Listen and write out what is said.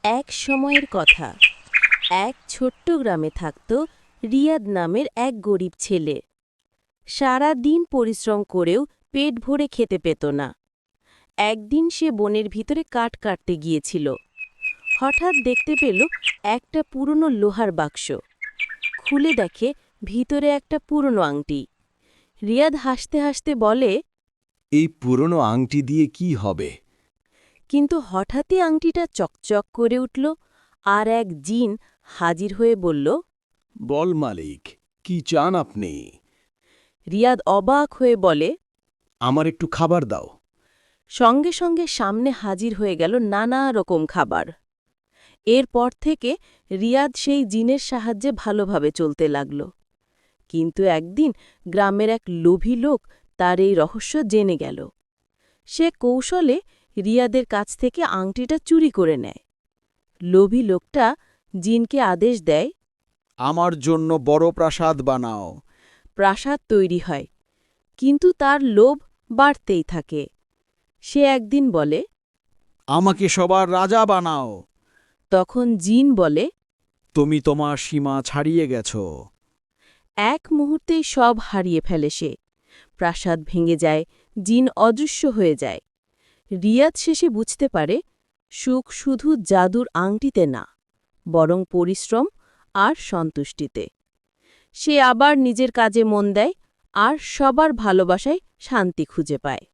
এক সময়ের কথা। এক ছোট্ট গ্রামে থাকত রিয়াদ নামের এক গরিব ছেলে। সারা দিন পরিশ্রম করেও পেট ভরে খেতে পেত না। একদিন সে বনের ভিতরে কাঠ কাটতে গিয়েছিল। হঠাৎ দেখতে পেল একটা পুরনো লোহার বাক্স। খুলে দেখে ভিতরে একটা পুরনো আংটি। রিয়াদ হাসতে হাসতে বলে, এই পুরনো আংটি দিয়ে কি হবে? কিন্তু হঠাৎই আংটিটা চকচক করে উঠল, আর এক জিন হাজির হয়ে বলল, বল মালিক, কি চান আপনি? রিয়াদ অবাক হয়ে বলে, আমার একটু খাবার দাও। সঙ্গে সঙ্গে সামনে হাজির হয়ে গেল নানা রকম খাবার। এরপর থেকে রিয়াদ সেই জিনের সাহায্যে ভালোভাবে চলতে লাগল। কিন্তু একদিন গ্রামের এক লোভী লোক তার এই রহস্য জেনে গেল। সে কৌশলে রিয়াদের কাছ থেকে আংটিটা চুরি করে নেয়। লোভী লোকটা জিনকে আদেশ দেয়, আমার জন্য বড় প্রাসাদ বানাও। প্রাসাদ তৈরি হয়, কিন্তু তার লোভ বাড়তেই থাকে। সে একদিন বলে, আমাকে সবার রাজা বানাও। তখন জিন বলে, তুমি তোমার সীমা ছাড়িয়ে গেছ। এক মুহূর্তেই সব হারিয়ে ফেলে সে। প্রাসাদ ভেঙে যায়, জিন অদৃশ্য হয়ে যায়। রিয়াদ শেষে বুঝতে পারে, সুখ শুধু জাদুর আংটিতে না, বরং পরিশ্রম আর সন্তুষ্টিতে। সে আবার নিজের কাজে মন দেয় আর সবার ভালোবাসায় শান্তি খুঁজে পায়।